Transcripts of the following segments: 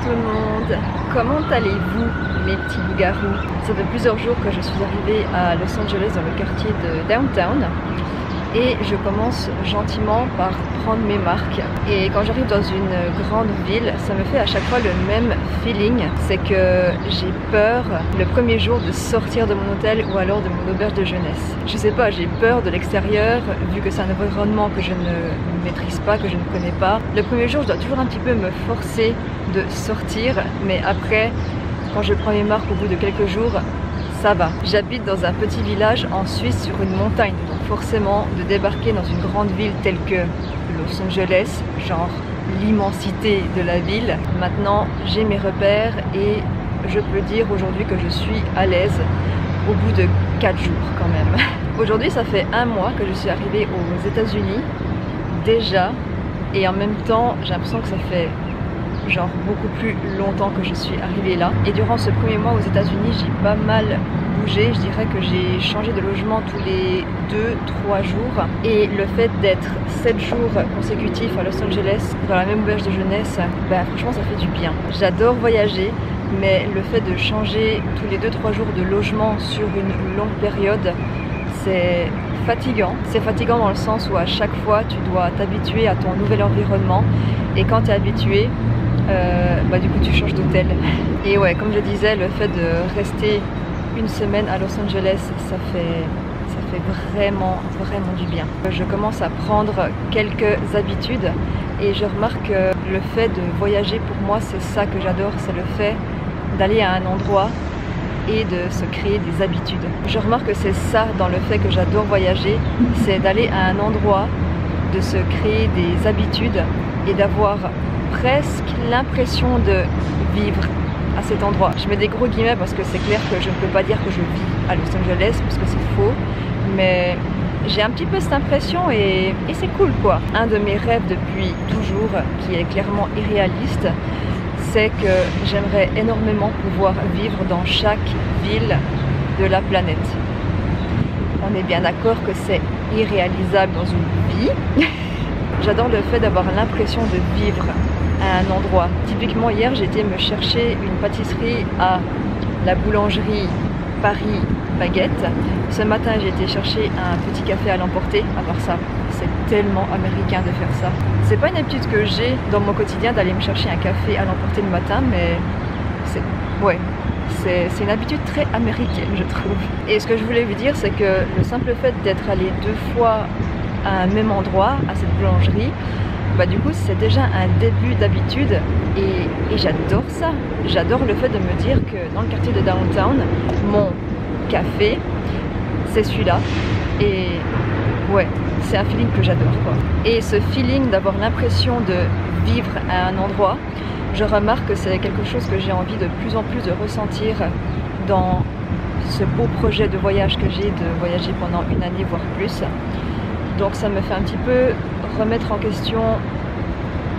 tout le monde, comment allez-vous mes petits loups-garous? Ça fait plusieurs jours que je suis arrivée à Los Angeles dans le quartier de Downtown et je commence gentiment par prendre mes marques. Et quand j'arrive dans une grande ville, ça me fait à chaque fois le même feeling, c'est que j'ai peur le premier jour de sortir de mon hôtel ou alors de mon auberge de jeunesse. Je sais pas, j'ai peur de l'extérieur vu que c'est un environnement que je ne maîtrise pas, que je ne connais pas. Le premier jour, je dois toujours un petit peu me forcer de sortir, mais après, quand je prends mes marques au bout de quelques jours, ça va. J'habite dans un petit village en Suisse sur une montagne, donc forcément de débarquer dans une grande ville telle que Los Angeles, genre l'immensité de la ville. Maintenant j'ai mes repères et je peux dire aujourd'hui que je suis à l'aise au bout de 4 jours quand même. Aujourd'hui ça fait 1 mois que je suis arrivée aux États-Unis déjà et en même temps j'ai l'impression que ça fait genre beaucoup plus longtemps que je suis arrivée là. Et durant ce premier mois aux États-Unis, j'ai pas mal bougé. Je dirais que j'ai changé de logement tous les 2-3 jours. Et le fait d'être 7 jours consécutifs à Los Angeles, dans la même auberge de jeunesse, bah franchement ça fait du bien. J'adore voyager, mais le fait de changer tous les 2-3 jours de logement sur une longue période, c'est fatigant. C'est fatigant dans le sens où à chaque fois tu dois t'habituer à ton nouvel environnement. Et quand tu es habitué, du coup tu changes d'hôtel. Et ouais, comme je disais, le fait de rester une semaine à Los Angeles, ça fait vraiment du bien. Je commence à prendre quelques habitudes et je remarque que le fait de voyager pour moi c'est ça que j'adore, c'est le fait d'aller à un endroit et de se créer des habitudes. Je remarque que c'est ça dans le fait que j'adore voyager, c'est d'aller à un endroit, de se créer des habitudes et d'avoir presque l'impression de vivre à cet endroit. Je mets des gros guillemets parce que c'est clair que je ne peux pas dire que je vis à Los Angeles parce que c'est faux, mais j'ai un petit peu cette impression et c'est cool quoi. Un de mes rêves depuis toujours, qui est clairement irréaliste, c'est que j'aimerais énormément pouvoir vivre dans chaque ville de la planète. On est bien d'accord que c'est irréalisable dans une vie. J'adore le fait d'avoir l'impression de vivre à un endroit. Typiquement hier j'ai été me chercher une pâtisserie à la boulangerie Paris Baguette. Ce matin j'ai été chercher un petit café à l'emporter. À part ça, c'est tellement américain de faire ça. C'est pas une habitude que j'ai dans mon quotidien d'aller me chercher un café à l'emporter le matin, mais c'est une habitude très américaine je trouve. Et ce que je voulais vous dire c'est que le simple fait d'être allé 2 fois à un même endroit, à cette boulangerie, bah du coup c'est déjà un début d'habitude et j'adore ça. J'adore le fait de me dire que dans le quartier de Downtown, mon café c'est celui-là et ouais, c'est un feeling que j'adore quoi. Et ce feeling d'avoir l'impression de vivre à un endroit, je remarque que c'est quelque chose que j'ai envie de plus en plus de ressentir dans ce beau projet de voyage que j'ai, de voyager pendant 1 année voire plus. Donc ça me fait un petit peu remettre en question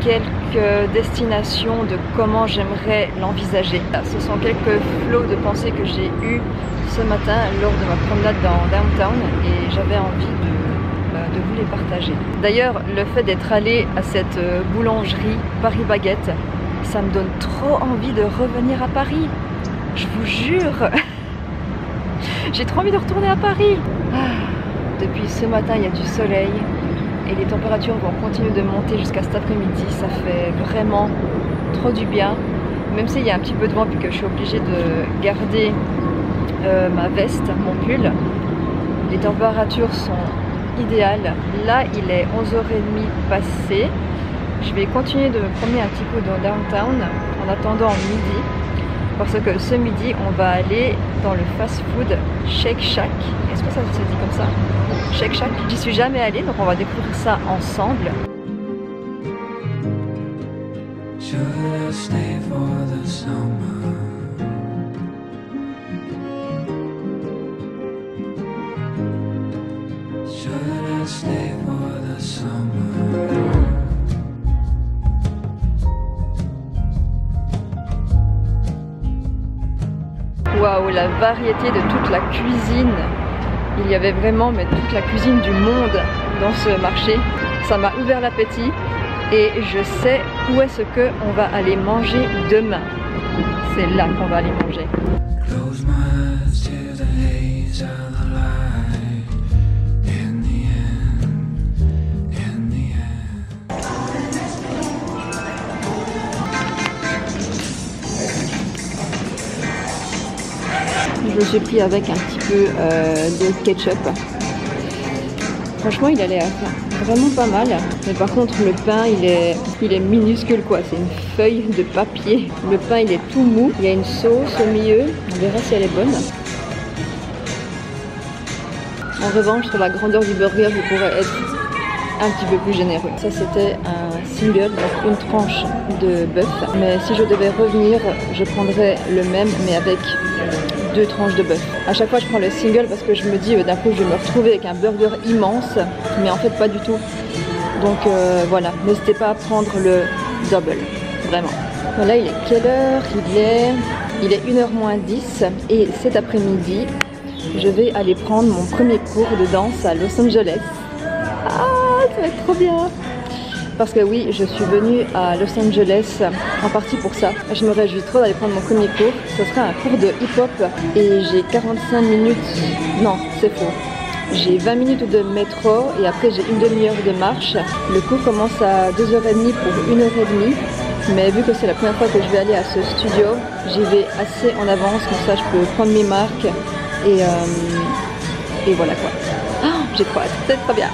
quelques destinations de comment j'aimerais l'envisager. Ce sont quelques flots de pensées que j'ai eus ce matin lors de ma promenade dans Downtown et j'avais envie de vous les partager. D'ailleurs, le fait d'être allé à cette boulangerie Paris Baguette, ça me donne trop envie de revenir à Paris. Je vous jure. J'ai trop envie de retourner à Paris. Depuis ce matin, il y a du soleil et les températures vont continuer de monter jusqu'à cet après-midi. Ça fait vraiment trop du bien. Même s'il y a un petit peu de vent puis que je suis obligée de garder ma veste, mon pull, les températures sont idéales. Là, il est 11h30 passé. Je vais continuer de me promener un petit peu dans Downtown en attendant midi. Parce que ce midi, on va aller dans le fast-food Shake Shack. Est-ce que ça se dit comme ça? Shake Shack. J'y suis jamais allée, donc on va découvrir ça ensemble. Waouh, la variété de toute la cuisine. Il y avait vraiment toute la cuisine du monde dans ce marché. Ça m'a ouvert l'appétit et je sais où est-ce qu'on va aller manger demain. C'est là qu'on va aller manger. Je me suis pris avec un petit peu de ketchup. Franchement, il a l'air vraiment pas mal. Mais par contre, le pain, il est minuscule quoi. C'est une feuille de papier. Le pain, il est tout mou. Il y a une sauce au milieu. On verra si elle est bonne. En revanche, sur la grandeur du burger, je pourrais être un petit peu plus généreux. Ça, c'était un single, donc une tranche de bœuf. Mais si je devais revenir, je prendrais le même, mais avec 2 tranches de bœuf. À chaque fois, je prends le single parce que je me dis d'un coup, je vais me retrouver avec un burger immense, mais en fait, pas du tout. Donc voilà, n'hésitez pas à prendre le double, vraiment. Voilà, il est quelle heure? Il est 1h moins 10 et cet après-midi, je vais aller prendre mon premier cours de danse à Los Angeles. Ah, ça va être trop bien! Parce que oui, je suis venue à Los Angeles en partie pour ça. Je me réjouis trop d'aller prendre mon premier cours. Ce sera un cours de hip-hop et j'ai 45 minutes... Non, c'est faux. J'ai 20 minutes de métro et après j'ai une demi-heure de marche. Le cours commence à 2h30 pour 1h30. Mais vu que c'est la première fois que je vais aller à ce studio, j'y vais assez en avance. Comme ça, je peux prendre mes marques et voilà quoi. Oh, j'ai trop hâte, c'est trop bien.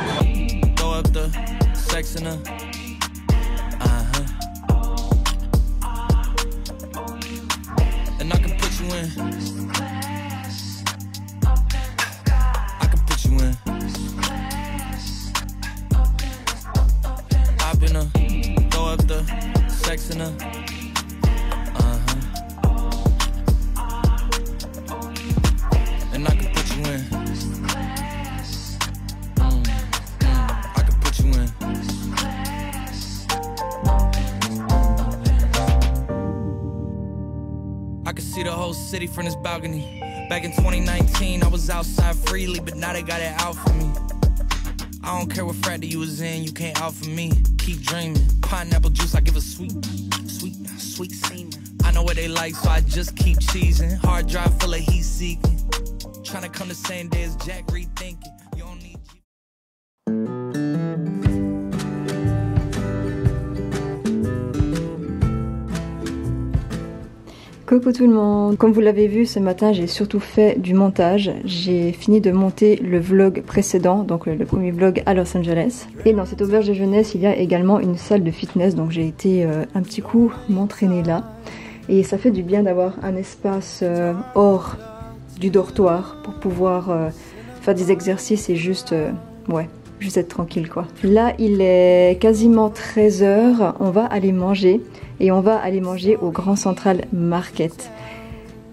See the whole city from this balcony. Back in 2019, I was outside freely, but now they got it out for me. I don't care what frat you was in, you can't offer me. Keep dreaming. Pineapple juice, I give a sweet semen. I know what they like, so I just keep cheesing. Hard drive full of heat seeking. Trying to come the same day as Jack, rethinking. You don't need. Coucou tout le monde, comme vous l'avez vu ce matin j'ai surtout fait du montage, j'ai fini de monter le vlog précédent, donc le premier vlog à Los Angeles. Et dans cette auberge de jeunesse il y a également une salle de fitness, donc j'ai été un petit coup m'entraîner là. Et ça fait du bien d'avoir un espace hors du dortoir pour pouvoir faire des exercices et juste, juste être tranquille quoi. Là il est quasiment 13 h, on va aller manger. Et on va aller manger au Grand Central Market.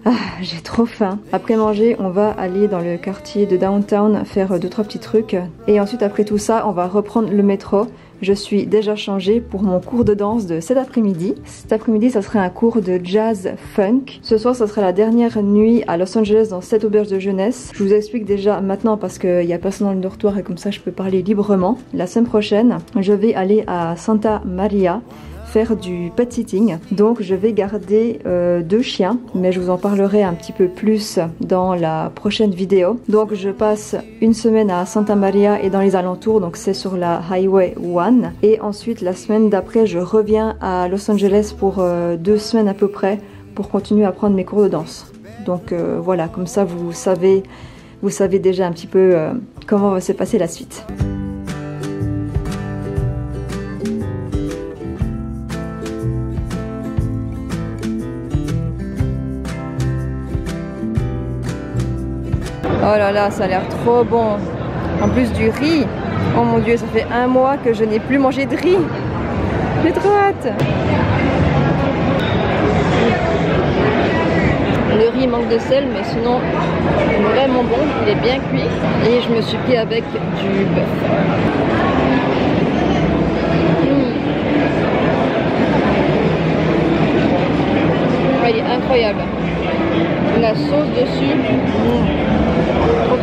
Ah, j'ai trop faim. Après manger, on va aller dans le quartier de Downtown faire 2-3 petits trucs. Et ensuite, après tout ça, on va reprendre le métro. Je suis déjà changée pour mon cours de danse de cet après-midi. Cet après-midi, ça sera un cours de jazz funk. Ce soir, ça sera la dernière nuit à Los Angeles dans cette auberge de jeunesse. Je vous explique déjà maintenant parce qu'il n'y a personne dans le dortoir et comme ça, je peux parler librement. La semaine prochaine, je vais aller à Santa Maria faire du pet sitting, donc je vais garder 2 chiens, mais je vous en parlerai un petit peu plus dans la prochaine vidéo. Donc je passe une semaine à Santa Maria et dans les alentours, donc c'est sur la Highway 1, et ensuite la semaine d'après je reviens à Los Angeles pour 2 semaines à peu près pour continuer à prendre mes cours de danse. Donc voilà, comme ça vous savez déjà un petit peu comment va se passer la suite. Oh là là, ça a l'air trop bon. En plus du riz. Oh mon dieu, ça fait 1 mois que je n'ai plus mangé de riz. J'ai trop hâte. Le riz manque de sel, mais sinon vraiment bon. Il est bien cuit. Et je me suis pris avec du bœuf. Il est incroyable. la sauce dessus,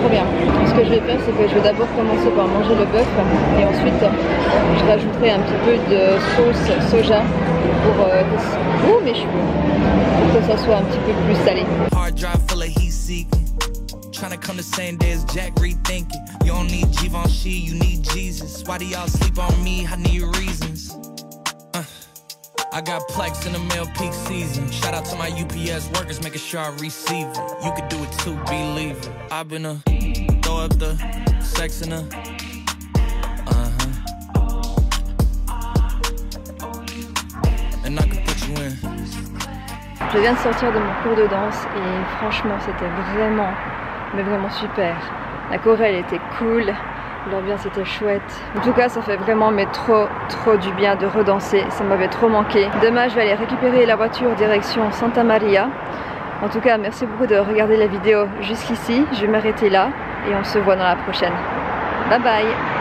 trop bien. Ce que je vais faire, c'est que je vais d'abord commencer par manger le bœuf et ensuite je rajouterai un petit peu de sauce soja pour mes cheveux, pour que ça soit un petit peu plus salé. Trying to come the same day as Jack, rethinking. You don't need Givenchy, you need Jesus. Why do y'all sleep on me? I need reasons. I got Plex in the mail peak season. Shout out to my UPS workers, making sure I receive it. You could do it too, believe it. I've been throw up the sex in a and I can put you in. Je viens de sortir de mon cours de danse et franchement c'était vraiment super. La chorale était cool, l'ambiance était chouette. En tout cas ça fait vraiment trop du bien de redanser, ça m'avait trop manqué. Demain je vais aller récupérer la voiture direction Santa Maria. En tout cas merci beaucoup de regarder la vidéo jusqu'ici, je vais m'arrêter là et on se voit dans la prochaine. Bye bye.